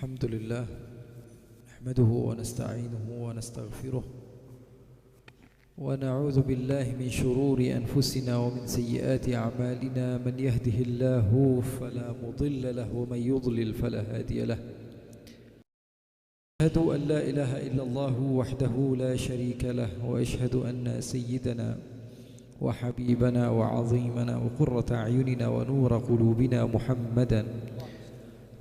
الحمد لله نحمده ونستعينه ونستغفره ونعوذ بالله من شرور أنفسنا ومن سيئات أعمالنا. من يهده الله فلا مضل له ومن يضلل فلا هادي له. أشهد أن لا إله إلا الله وحده لا شريك له، وأشهد أن سيدنا وحبيبنا وعظيمنا وقرة أعيننا ونور قلوبنا محمدا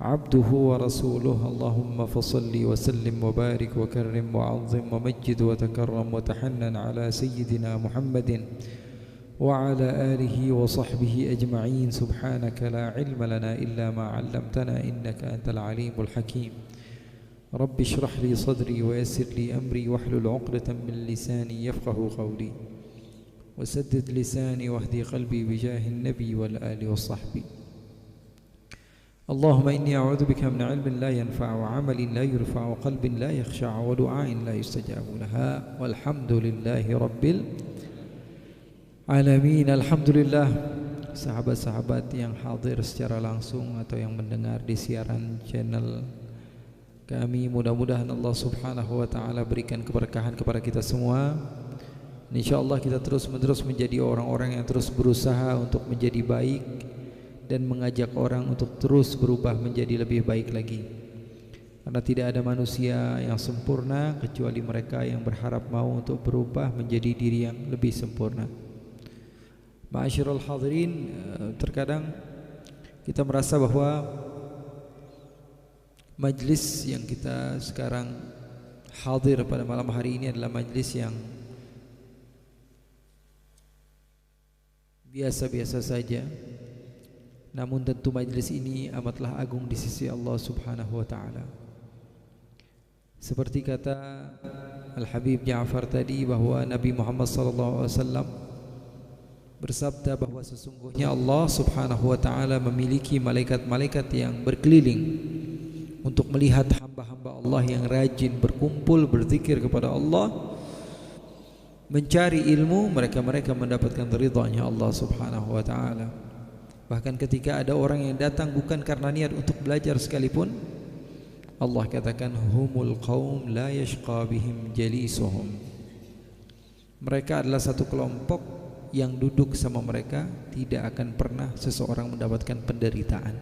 عبده ورسوله. اللهم فصل وسلم وبارك وكرم وعظم ومجد وتكرم وتحنن على سيدنا محمد وعلى آله وصحبه أجمعين. سبحانك لا علم لنا إلا ما علمتنا إنك أنت العليم الحكيم. رب اشرح لي صدري ويسر لي أمري واحلل عقدة من لساني يفقه قولي وسدد لساني واهدي قلبي بجاه النبي والآل والصحب. اللهم إني أعوذ بك من علم لا ينفع وعمل لا يرفع وقلب لا يخشع ودعاء لا يستجاب لها والحمد لله رب العالمين. Alhamdulillah, sahabat-sahabat yang hadir secara langsung atau yang mendengar di siaran channel kami, mudah-mudahan Allah Subhanahu wa taala berikan keberkahan kepada kita semua. Insyaallah kita terus-menerus menjadi orang-orang yang terus berusaha untuk menjadi baik dan mengajak orang untuk terus berubah menjadi lebih baik lagi. Karena tidak ada manusia yang sempurna kecuali mereka yang berharap mau untuk berubah menjadi diri yang lebih sempurna. Ma'asyiral hadirin, terkadang kita merasa bahwa majlis yang kita sekarang hadir pada malam hari ini adalah majlis yang biasa-biasa saja. Namun tentu majlis ini amatlah agung di sisi Allah Subhanahu wa taala. Seperti kata Al-Habib Ja'far tadi bahwa Nabi Muhammad sallallahu alaihi wasallam bersabda bahwa sesungguhnya Allah Subhanahu wa taala memiliki malaikat-malaikat yang berkeliling untuk melihat hamba-hamba Allah yang rajin berkumpul berzikir kepada Allah, mencari ilmu. Mereka mendapatkan ridhanya Allah Subhanahu wa taala. Bahkan ketika ada orang yang datang bukan karena niat untuk belajar sekalipun, Allah katakan humul qaum la yashqa bihim jalisuhum. Mereka adalah satu kelompok yang duduk sama mereka tidak akan pernah seseorang mendapatkan penderitaan.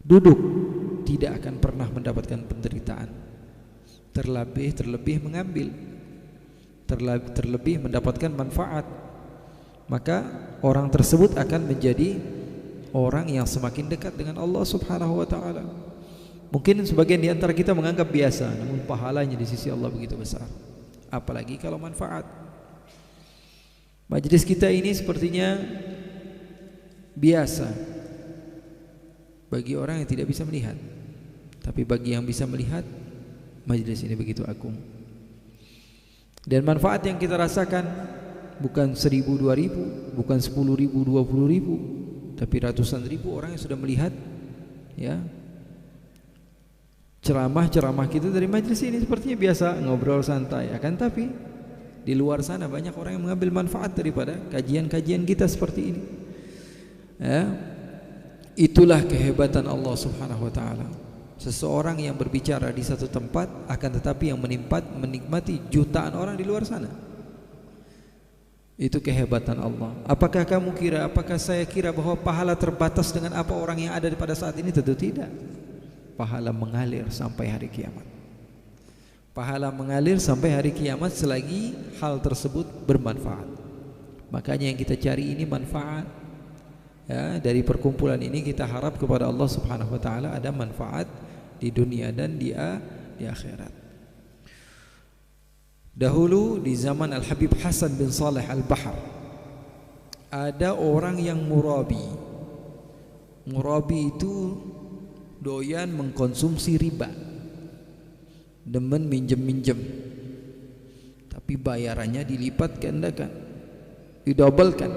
Duduk tidak akan pernah mendapatkan penderitaan. Terlebih mengambil, terlebih mendapatkan manfaat. Maka orang tersebut akan menjadi orang yang semakin dekat dengan Allah Subhanahu wa taala. Mungkin sebagian di antara kita menganggap biasa, namun pahalanya di sisi Allah begitu besar. Apalagi kalau manfaat. Majlis kita ini sepertinya biasa bagi orang yang tidak bisa melihat. Tapi bagi yang bisa melihat, majlis ini begitu agung. Dan manfaat yang kita rasakan bukan 1.000, 2.000, bukan 10.000, 20.000, tapi ratusan ribu orang yang sudah melihat ya ceramah-ceramah kita dari majlis ini. Sepertinya biasa ngobrol santai, akan tapi di luar sana banyak orang yang mengambil manfaat daripada kajian-kajian kita seperti ini ya. Itulah kehebatan Allah Subhanahu wa taala. Seseorang yang berbicara di satu tempat akan tetapi yang menikmati jutaan orang di luar sana. Itu kehebatan Allah. Apakah kamu kira, apakah saya kira bahwa pahala terbatas dengan apa orang yang ada pada saat ini? Tentu tidak. Pahala mengalir sampai hari kiamat. Pahala mengalir sampai hari kiamat selagi hal tersebut bermanfaat. Makanya yang kita cari ini manfaat ya. Dari perkumpulan ini kita harap kepada Allah Subhanahu wa taala ada manfaat di dunia dan di akhirat. Dahulu di zaman Al-Habib Hasan bin Saleh Al-Bahar ada orang yang murabi. Murabi itu doyan mengkonsumsi riba, demen minjem-minjem, tapi bayarannya dilipat gandakan, didobelkan.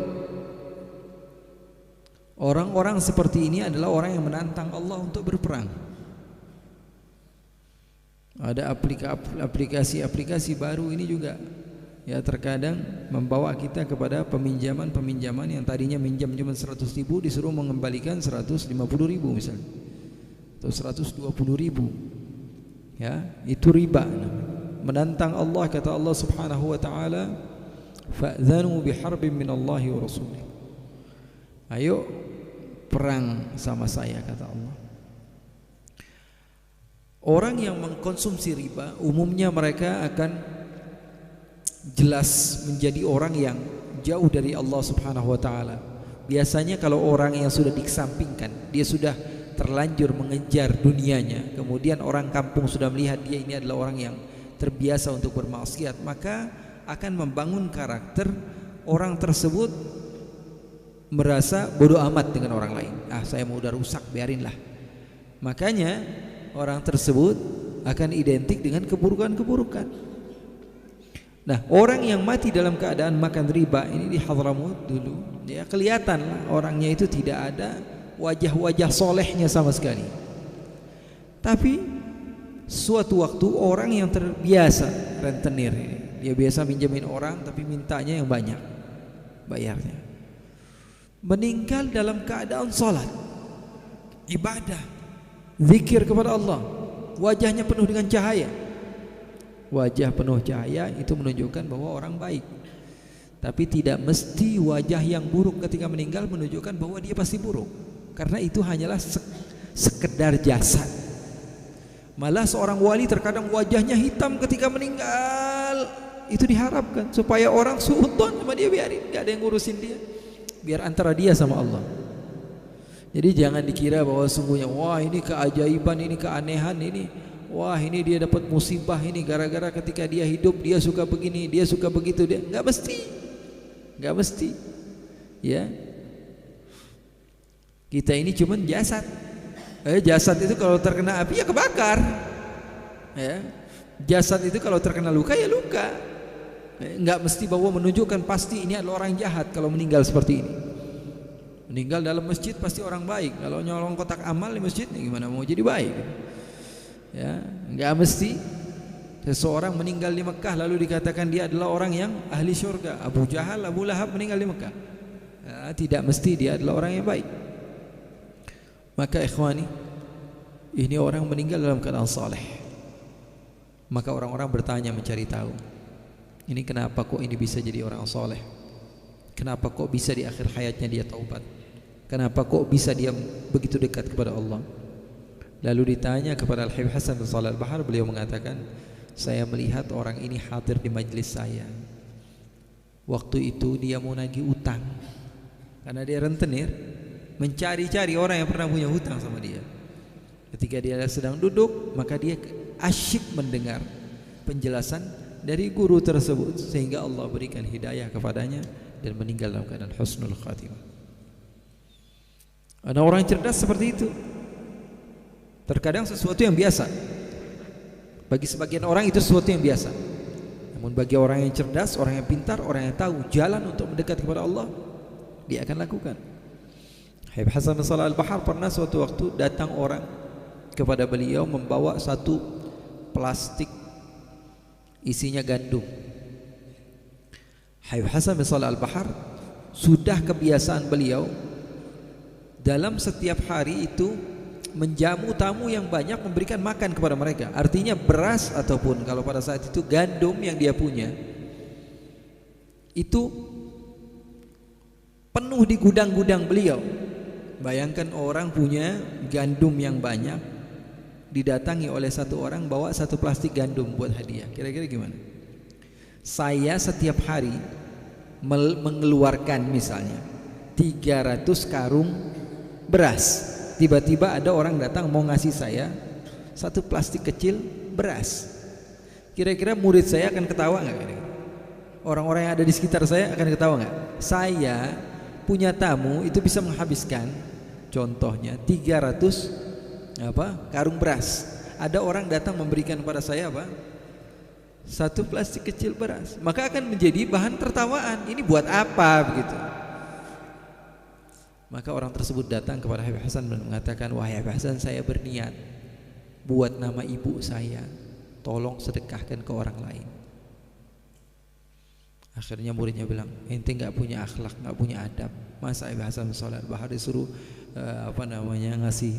Orang-orang seperti ini adalah orang yang menantang Allah untuk berperang. Ada aplikasi-aplikasi baru ini juga ya, terkadang membawa kita kepada peminjaman yang tadinya minjam cuma 100.000 disuruh mengembalikan 150.000 misalnya. atau 120.000. Ya, itu riba. Menantang Allah, kata Allah Subhanahu wa taala, fa'dzanu biharbin minallahi wa rasulih. Ayo perang sama saya, kata Allah. Orang yang mengkonsumsi riba umumnya mereka akan jelas menjadi orang yang jauh dari Allah Subhanahu wa taala. Biasanya kalau orang yang sudah dikesampingkan, dia sudah terlanjur mengejar dunianya, kemudian orang kampung sudah melihat dia ini adalah orang yang terbiasa untuk bermaksiat, maka akan membangun karakter orang tersebut merasa bodoh amat dengan orang lain. Saya mau udah rusak, biarinlah. Makanya orang tersebut akan identik dengan keburukan-keburukan. Nah, orang yang mati dalam keadaan makan riba ini di Hadramut dulu, ya kelihatan lah orangnya itu tidak ada wajah-wajah solehnya sama sekali. Tapi suatu waktu orang yang terbiasa rentenir ini, dia biasa minjemin orang tapi mintanya yang banyak bayarnya, meninggal dalam keadaan sholat, ibadah, zikir kepada Allah, wajahnya penuh dengan cahaya. Wajah penuh cahaya itu menunjukkan bahwa orang baik. Tapi tidak mesti wajah yang buruk ketika meninggal menunjukkan bahwa dia pasti buruk, karena itu hanyalah sekedar jasad. Malah seorang wali terkadang wajahnya hitam ketika meninggal. Itu diharapkan supaya orang suudzon sama dia, biarin, gak ada yang ngurusin dia, biar antara dia sama Allah. Jadi jangan dikira bahwa sungguhnya wah ini keajaiban, ini keanehan, ini wah ini dia dapat musibah ini gara-gara ketika dia hidup dia suka begini, dia suka begitu. Dia nggak mesti, ya. Kita ini cuman jasad. Jasad itu kalau terkena api ya kebakar, ya. Jasad itu kalau terkena luka ya luka. Nggak mesti bahwa menunjukkan pasti ini adalah orang jahat kalau meninggal seperti ini. Meninggal dalam masjid pasti orang baik. Kalau nyolong kotak amal di masjid, gimana mau jadi baik? Ya, nggak mesti. Seseorang meninggal di Mekah lalu dikatakan dia adalah orang yang ahli syurga. Abu Jahal, Abu Lahab meninggal di Mekah, ya, tidak mesti dia adalah orang yang baik. Maka ikhwani, ini orang meninggal dalam keadaan saleh. Maka orang-orang bertanya mencari tahu, ini kenapa kok ini bisa jadi orang saleh? Kenapa kok bisa di akhir hayatnya dia taubat? Kenapa kok bisa dia begitu dekat kepada Allah? Lalu ditanya kepada Al-Habib Hasan bin Shalih Al-Bahar, beliau mengatakan, saya melihat orang ini hadir di majelis saya. Waktu itu dia mau nagih utang, karena dia rentenir, mencari-cari orang yang pernah punya hutang sama dia. Ketika dia sedang duduk, maka dia asyik mendengar penjelasan dari guru tersebut, sehingga Allah berikan hidayah kepadanya dan meninggal dalam keadaan husnul khatimah. Ada orang cerdas seperti itu. Terkadang sesuatu yang biasa bagi sebagian orang itu sesuatu yang biasa, namun bagi orang yang cerdas, orang yang pintar, orang yang tahu jalan untuk mendekat kepada Allah, dia akan lakukan. Habib Hasan bin Shalih Al-Bahar pernah suatu waktu datang orang kepada beliau membawa satu plastik isinya gandum. Habib Hasan bin Shalih Al-Bahar sudah kebiasaan beliau dalam setiap hari itu menjamu tamu yang banyak, memberikan makan kepada mereka. Artinya beras ataupun kalau pada saat itu gandum yang dia punya itu penuh di gudang-gudang beliau. Bayangkan orang punya gandum yang banyak, didatangi oleh satu orang bawa satu plastik gandum buat hadiah. Kira-kira gimana? Saya setiap hari mengeluarkan misalnya 300 karung beras. Tiba-tiba ada orang datang mau ngasih saya satu plastik kecil beras. Kira-kira murid saya akan ketawa nggak? Orang-orang yang ada di sekitar saya akan ketawa nggak? Saya punya tamu itu bisa menghabiskan contohnya 300 karung beras. Ada orang datang memberikan kepada saya satu plastik kecil beras, maka akan menjadi bahan tertawaan. Ini buat apa begitu? Maka orang tersebut datang kepada Habib Hasan dan mengatakan, wahai Habib Hasan, saya berniat buat nama ibu saya, tolong sedekahkan ke orang lain. Akhirnya muridnya bilang, ente nggak punya akhlak, nggak punya adab. Masa Habib Hasan bin Shalih Al-Bahar disuruh ngasih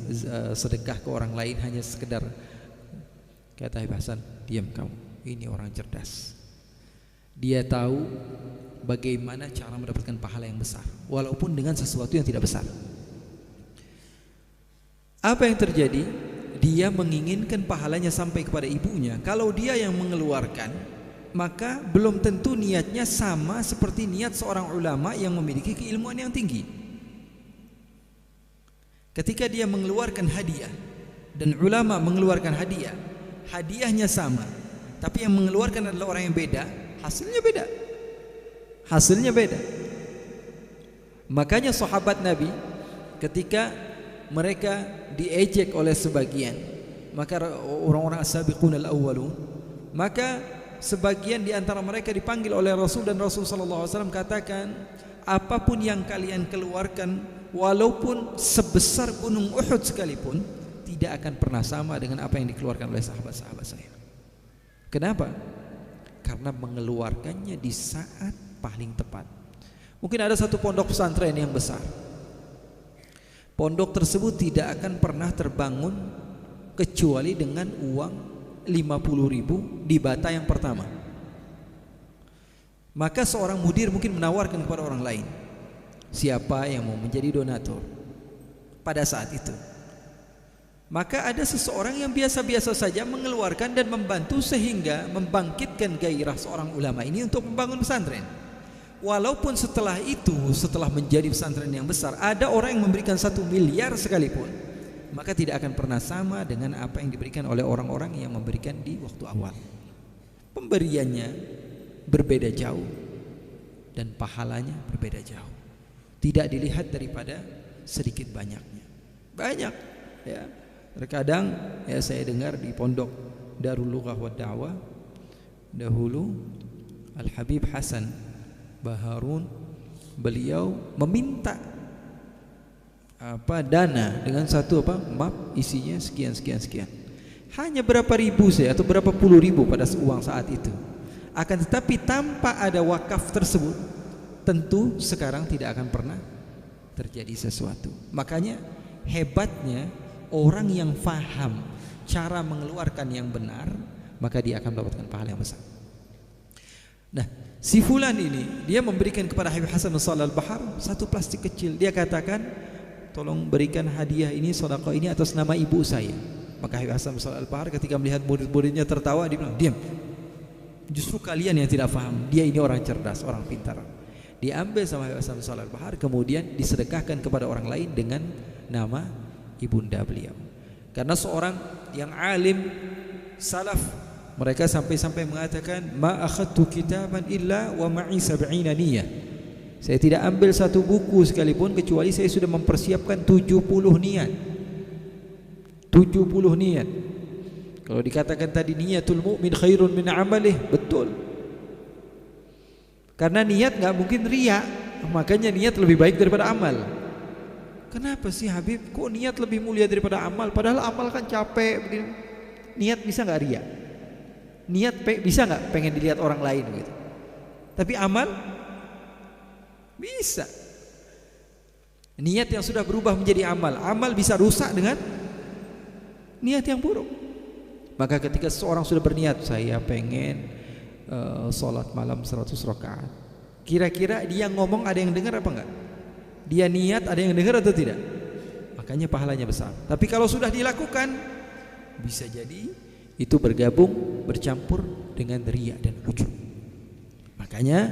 sedekah ke orang lain hanya sekedar. Kata Habib Hasan, diam kamu. Ini orang cerdas. Dia tahu bagaimana cara mendapatkan pahala yang besar, walaupun dengan sesuatu yang tidak besar. Apa yang terjadi? Dia menginginkan pahalanya sampai kepada ibunya. Kalau dia yang mengeluarkan, maka belum tentu niatnya sama seperti niat seorang ulama yang memiliki keilmuan yang tinggi. Ketika dia mengeluarkan hadiah dan ulama mengeluarkan hadiah, hadiahnya sama, tapi yang mengeluarkan adalah orang yang beda, hasilnya beda. Hasilnya beda. Makanya sahabat Nabi ketika mereka diejek oleh sebagian, maka orang-orang as-sabiqun al-awwalun, maka sebagian di antara mereka dipanggil oleh Rasul, dan Rasul sallallahu alaihi wasallam katakan, apapun yang kalian keluarkan walaupun sebesar gunung Uhud sekalipun tidak akan pernah sama dengan apa yang dikeluarkan oleh sahabat-sahabat saya. Kenapa? Karena mengeluarkannya di saat paling tepat. Mungkin ada satu pondok pesantren yang besar. Pondok tersebut tidak akan pernah terbangun kecuali dengan uang 50.000 di bata yang pertama. Maka seorang mudir mungkin menawarkan kepada orang lain, siapa yang mau menjadi donatur pada saat itu. Maka ada seseorang yang biasa-biasa saja mengeluarkan dan membantu sehingga membangkitkan gairah seorang ulama ini untuk membangun pesantren. Walaupun setelah itu, setelah menjadi pesantren yang besar, ada orang yang memberikan 1 miliar sekalipun, maka tidak akan pernah sama dengan apa yang diberikan oleh orang-orang yang memberikan di waktu awal. Pemberiannya berbeda jauh dan pahalanya berbeda jauh. Tidak dilihat daripada sedikit banyaknya. Banyak ya. Terkadang ya saya dengar di pondok Darul Lughah wa Da'wah dahulu Al-Habib Hasan Baharun, beliau meminta dana dengan satu map isinya sekian. Hanya berapa ribu saja atau berapa puluh ribu pada uang saat itu. Akan tetapi tanpa ada wakaf tersebut, tentu sekarang tidak akan pernah terjadi sesuatu. Makanya hebatnya orang yang faham cara mengeluarkan yang benar, maka dia akan mendapatkan pahala yang besar. Nah, si fulan ini dia memberikan kepada Habib Hasan bin Shalih Al-Bahar satu plastik kecil. Dia katakan, tolong berikan hadiah ini, sedekah ini atas nama ibu saya. Maka Habib Hasan bin Shalih Al-Bahar ketika melihat murid-muridnya tertawa, dia bilang, diam. Justru kalian yang tidak paham. Dia ini orang cerdas, orang pintar. Diambil sama Habib Hasan bin Shalih Al-Bahar, kemudian disedekahkan kepada orang lain dengan nama ibunda beliau. Karena seorang yang alim salaf, mereka sampai-sampai mengatakan, ma akhadtu kitaban illa wa ma'i 70 niyah. Saya tidak ambil satu buku sekalipun kecuali saya sudah mempersiapkan 70 niat. 70 niat. Kalau dikatakan tadi niyatul mu'min khairun min amalih, betul. Karena niat enggak mungkin riya, makanya niat lebih baik daripada amal. Kenapa sih Habib? Kok niat lebih mulia daripada amal? Padahal amal kan capek begini. Niat bisa enggak riya? Niat bisa nggak pengen dilihat orang lain gitu. Tapi amal bisa. Niat yang sudah berubah menjadi amal, amal bisa rusak dengan niat yang buruk. Maka ketika seorang sudah berniat, saya pengen sholat malam 100 rakaat, kira-kira dia ngomong ada yang dengar apa enggak? Dia niat ada yang dengar atau tidak? Makanya pahalanya besar. Tapi kalau sudah dilakukan, bisa jadi itu bercampur dengan riya dan ujub. Makanya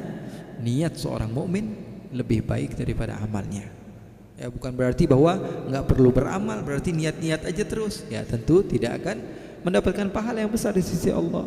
niat seorang mukmin lebih baik daripada amalnya. Ya, bukan berarti bahwa enggak perlu beramal, berarti niat-niat aja terus. Ya, tentu tidak akan mendapatkan pahala yang besar di sisi Allah.